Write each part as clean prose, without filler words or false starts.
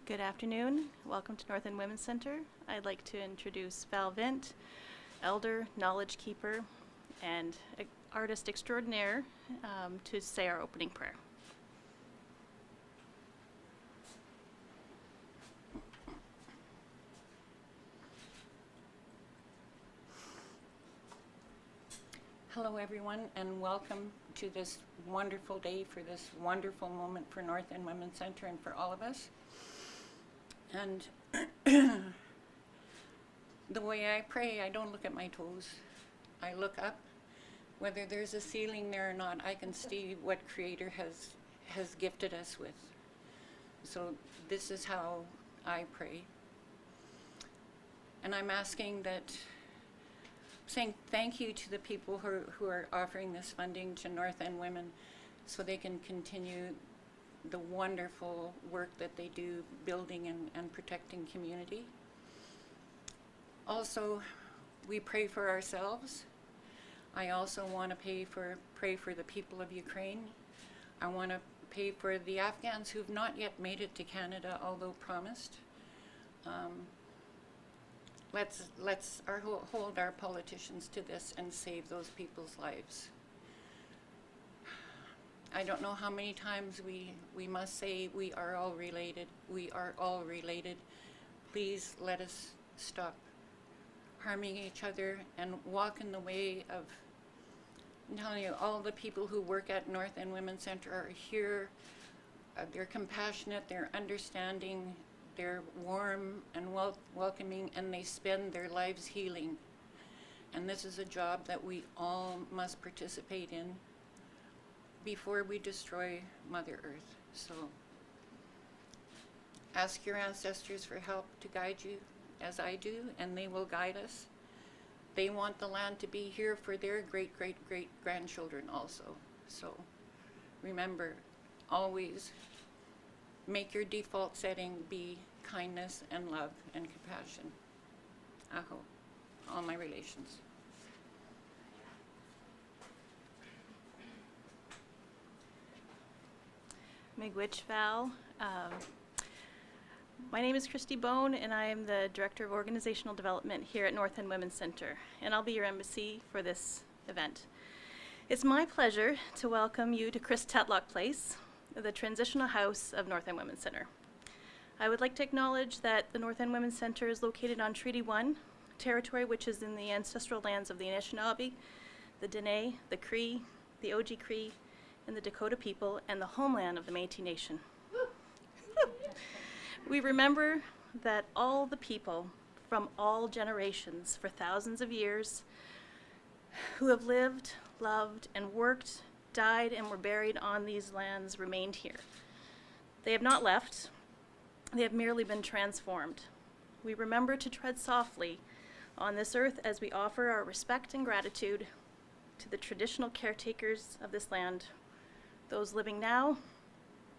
Good afternoon. Welcome to North End Women's Center. I'd like to introduce Val Vint, elder, knowledge keeper, and artist extraordinaire, to say our opening prayer. Hello everyone, and welcome to this wonderful day, for this wonderful moment for North End Women's Center and for all of us. And the way I pray, I don't look at my toes. I look up. Whether there's a ceiling there or not, I can see what Creator has gifted us with. So this is how I pray. And I'm asking that, saying thank you to the people who are offering this funding to North End Women so they can continue the wonderful work that they do building and protecting community. Also, we pray for ourselves. I also want to pray for the people of Ukraine. I want to pray for the Afghans who've not yet made it to Canada, although promised. Let's hold our politicians to this and save those people's lives. I don't know how many times we must say we are all related. We are all related. Please let us stop harming each other and walk in the way of, I'm telling you, all the people who work at North End Women's Center are here. They're compassionate, they're understanding, they're warm and welcoming, and they spend their lives healing. And this is a job that we all must participate in before we destroy Mother Earth. So ask your ancestors for help to guide you as I do, and they will guide us. They want the land to be here for their great-great-great-grandchildren also. So remember, always make your default setting be kindness and love and compassion. Aho, all my relations. Miigwech Val. My name is Christy Bone, and I am the Director of Organizational Development here at North End Women's Center, and I'll be your embassy for this event. It's my pleasure to welcome you to Chris Tetlock Place, the transitional house of North End Women's Center. I would like to acknowledge that the North End Women's Center is located on Treaty 1 territory, which is in the ancestral lands of the Anishinaabe, the Dene, the Cree, the Oji-Cree, and the Dakota people, and the homeland of the Métis Nation. We remember that all the people from all generations for thousands of years who have lived, loved, and worked, died, and were buried on these lands remained here. They have not left. They have merely been transformed. We remember to tread softly on this earth as we offer our respect and gratitude to the traditional caretakers of this land, those living now,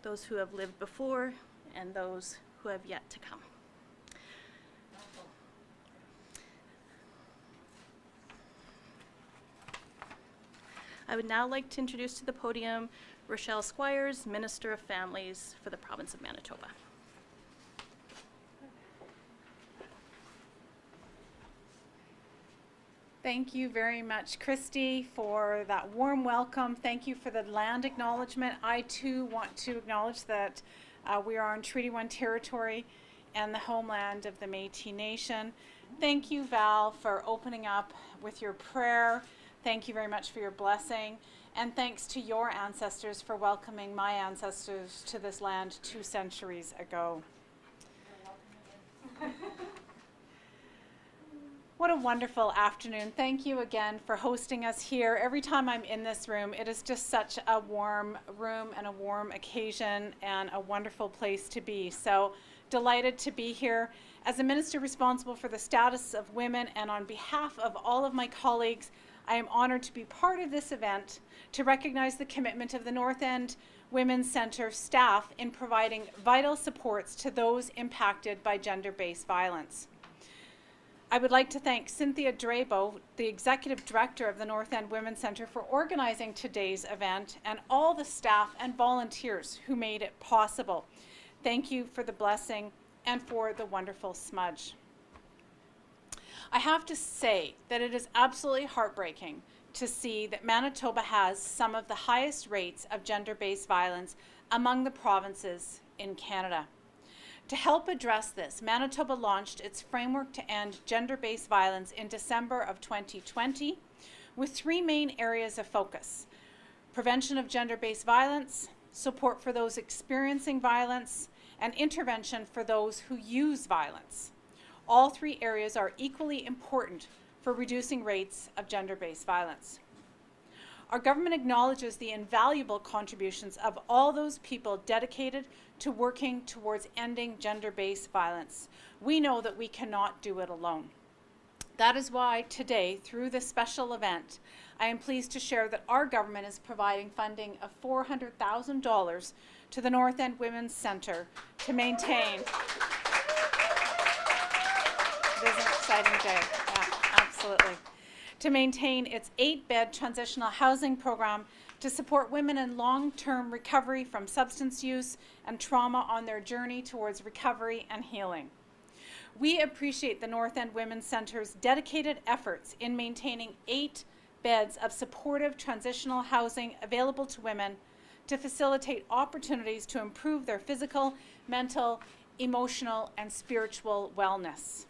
those who have lived before, and those who have yet to come. I would now like to introduce to the podium Rochelle Squires, Minister of Families for the province of Manitoba. Thank you very much, Christy, for that warm welcome. Thank you for the land acknowledgement. I too want to acknowledge that we are on Treaty 1 territory and the homeland of the Métis Nation. Thank you, Val, for opening up with your prayer. Thank you very much for your blessing. And thanks to your ancestors for welcoming my ancestors to this land 2 centuries ago. What a wonderful afternoon. Thank you again for hosting us here. Every time I'm in this room, it is just such a warm room and a warm occasion and a wonderful place to be. So delighted to be here. As a minister responsible for the status of women and on behalf of all of my colleagues, I am honored to be part of this event to recognize the commitment of the North End Women's Center staff in providing vital supports to those impacted by gender-based violence. I would like to thank Cynthia Drabo, the Executive Director of the North End Women's Center, for organizing today's event, and all the staff and volunteers who made it possible. Thank you for the blessing and for the wonderful smudge. I have to say that it is absolutely heartbreaking to see that Manitoba has some of the highest rates of gender-based violence among the provinces in Canada. To help address this, Manitoba launched its framework to end gender-based violence in December of 2020 with 3 main areas of focus: prevention of gender-based violence, support for those experiencing violence, and intervention for those who use violence. All 3 areas are equally important for reducing rates of gender-based violence. Our government acknowledges the invaluable contributions of all those people dedicated to working towards ending gender-based violence. We know that we cannot do it alone. That is why today, through this special event, I am pleased to share that our government is providing funding of $400,000 to the North End Women's Centre to maintain. It is an exciting day, yeah, absolutely. To maintain its 8-bed transitional housing program to support women in long-term recovery from substance use and trauma on their journey towards recovery and healing. We appreciate the North End Women's Centre's dedicated efforts in maintaining 8 beds of supportive transitional housing available to women to facilitate opportunities to improve their physical, mental, emotional, and spiritual wellness.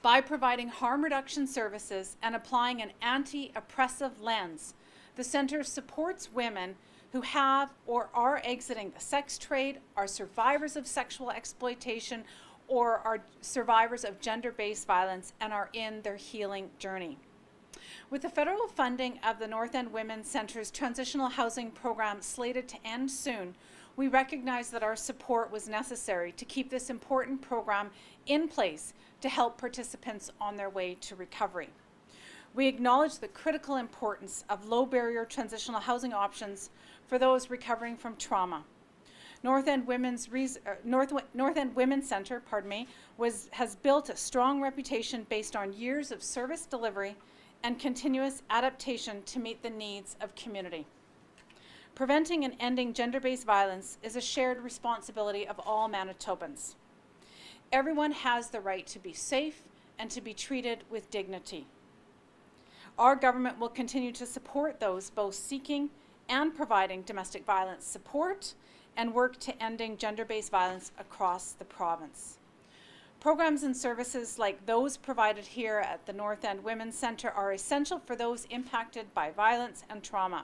By providing harm reduction services and applying an anti-oppressive lens, the Centre supports women who have or are exiting the sex trade, are survivors of sexual exploitation, or are survivors of gender-based violence and are in their healing journey. With the federal funding of the North End Women's Centre's transitional housing program slated to end soon, we recognize that our support was necessary to keep this important program in place to help participants on their way to recovery. We acknowledge the critical importance of low-barrier transitional housing options for those recovering from trauma. North End Women's Centre, has built a strong reputation based on years of service delivery and continuous adaptation to meet the needs of community. Preventing and ending gender-based violence is a shared responsibility of all Manitobans. Everyone has the right to be safe and to be treated with dignity. Our government will continue to support those both seeking and providing domestic violence support and work to ending gender-based violence across the province. Programs and services like those provided here at the North End Women's Centre are essential for those impacted by violence and trauma.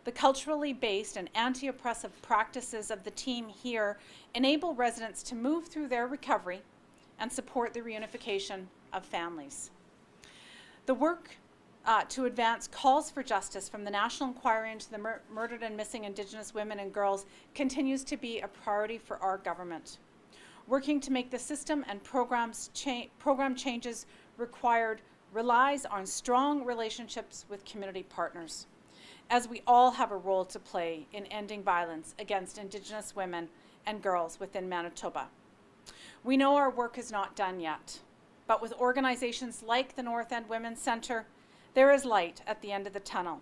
The culturally based and anti-oppressive practices of the team here enable residents to move through their recovery and support the reunification of families. The work to advance calls for justice from the National Inquiry into the Murdered and Missing Indigenous Women and Girls continues to be a priority for our government. Working to make the system and program changes required relies on strong relationships with community partners, as we all have a role to play in ending violence against Indigenous women and girls within Manitoba. We know our work is not done yet, but with organizations like the North End Women's Centre, there is light at the end of the tunnel.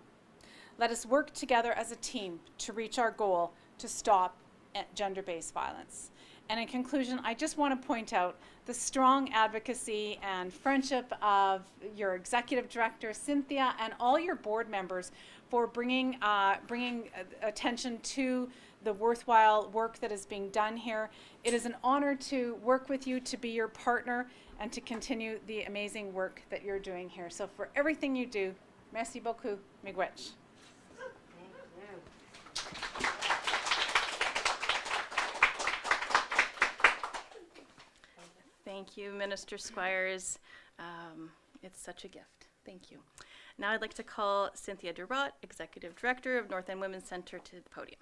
Let us work together as a team to reach our goal to stop gender-based violence. And in conclusion, I just want to point out the strong advocacy and friendship of your executive director, Cynthia, and all your board members for bringing attention to the worthwhile work that is being done here. It is an honor to work with you, to be your partner, and to continue the amazing work that you're doing here. So for everything you do, merci beaucoup, miigwech. Thank you, Minister Squires. It's such a gift. Thank you. Now I'd like to call Cynthia Durrott, Executive Director of North End Women's Centre, to the podium.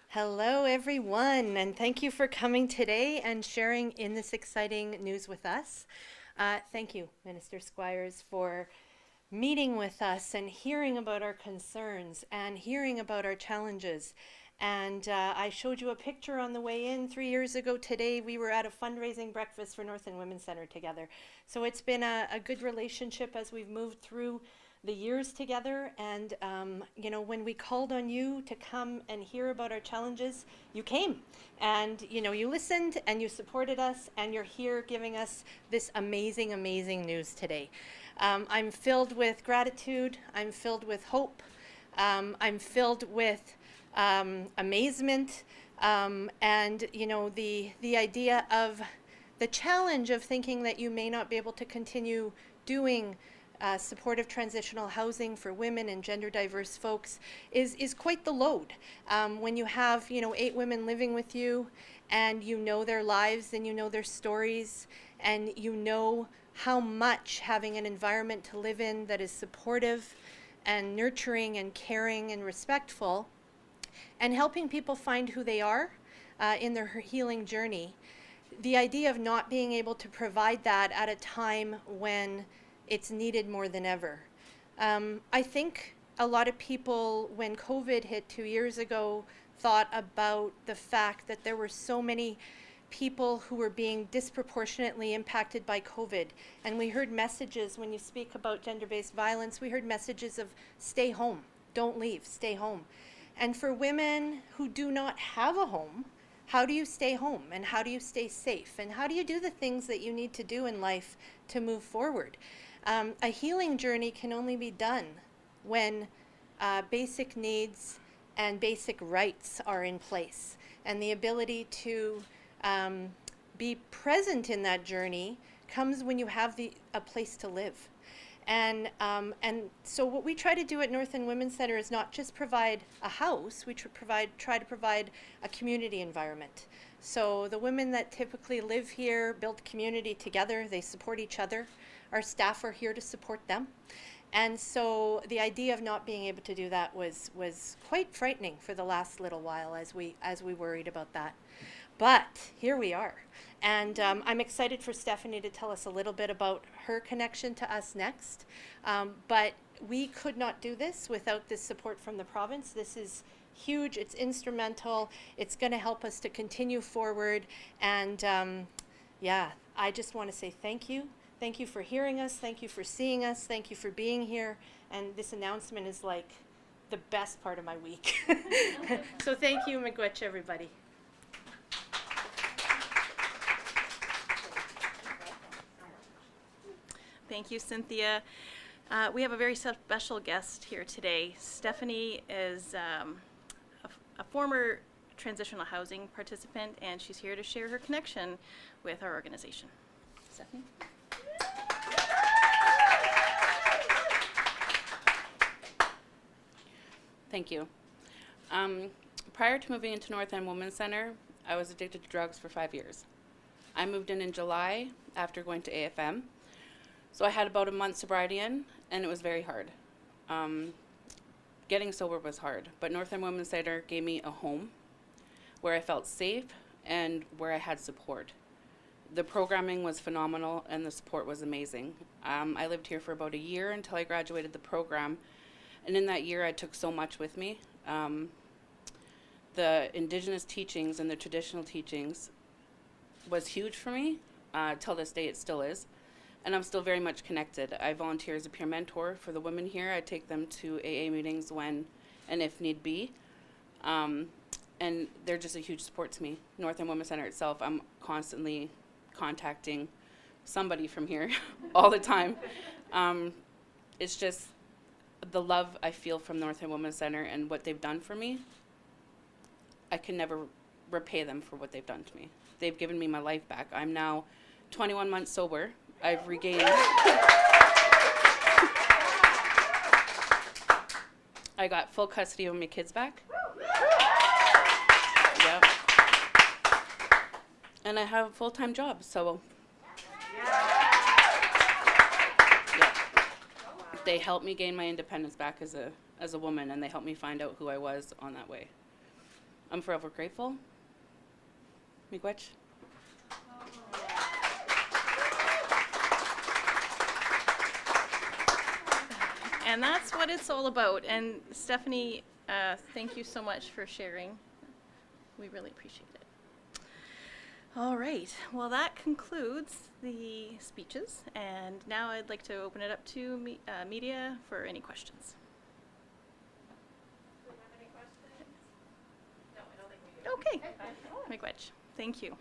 Hello, everyone, and thank you for coming today and sharing in this exciting news with us. Thank you, Minister Squires, for meeting with us and hearing about our concerns and hearing about our challenges. And I showed you a picture on the way in 3 years ago today. We were at a fundraising breakfast for North End Women's Centre together. So it's been a good relationship as we've moved through the years together. And, you know, when we called on you to come and hear about our challenges, you came. And, you know, you listened and you supported us, and you're here giving us this amazing, amazing news today. I'm filled with gratitude. I'm filled with hope. I'm filled with amazement. And, you know, the idea of the challenge of thinking that you may not be able to continue doing supportive transitional housing for women and gender diverse folks is quite the load. When you have, you know, 8 women living with you, and you know their lives and you know their stories, and you know how much having an environment to live in that is supportive and nurturing and caring and respectful, and helping people find who they are in their healing journey. The idea of not being able to provide that at a time when it's needed more than ever. I think a lot of people, when COVID hit 2 years ago, thought about the fact that there were so many people who were being disproportionately impacted by COVID. And we heard messages, when you speak about gender-based violence, we heard messages of stay home, don't leave, stay home. And for women who do not have a home, how do you stay home, and how do you stay safe, and how do you do the things that you need to do in life to move forward? A healing journey can only be done when basic needs and basic rights are in place, and the ability to be present in that journey comes when you have a place to live. And so what we try to do at North End Women's Centre is not just provide a house, we try to provide a community environment. So the women that typically live here build community together, they support each other. Our staff are here to support them. And so the idea of not being able to do that was quite frightening for the last little while as we worried about that. But here we are. And I'm excited for Stephanie to tell us a little bit about her connection to us next. But we could not do this without this support from the province. This is huge. It's instrumental. It's going to help us to continue forward. And yeah, I just want to say thank you. Thank you for hearing us. Thank you for seeing us. Thank you for being here. And this announcement is like the best part of my week. So thank you, Miigwech, everybody. Thank you, Cynthia. We have a very special guest here today. Stephanie is a former transitional housing participant, and she's here to share her connection with our organization. Stephanie? Thank you. Prior to moving into North End Women's Centre, I was addicted to drugs for 5 years. I moved in July after going to AFM. So I had about a month sobriety in, and it was very hard. Getting sober was hard, but North End Women's Centre gave me a home where I felt safe and where I had support. The programming was phenomenal, and the support was amazing. I lived here for about a year until I graduated the program, and in that year I took so much with me. The Indigenous teachings and the traditional teachings was huge for me. Till this day it still is. And I'm still very much connected. I volunteer as a peer mentor for the women here. I take them to AA meetings when and if need be. And they're just a huge support to me. North End Women's Centre itself, I'm constantly contacting somebody from here all the time. It's just the love I feel from North End Women's Centre and what they've done for me. I can never repay them for what they've done to me. They've given me my life back. I'm now 21 months sober. I've regained. I got full custody of my kids back. Yep. And I have a full-time job, so. Yep. They helped me gain my independence back as a woman, and they helped me find out who I was on that way. I'm forever grateful. Miigwech. And that's what it's all about. And Stephanie, thank you so much for sharing. We really appreciate it. All right, well, that concludes the speeches, and now I'd like to open it up to media for any questions. Okay, Miigwech, thank you.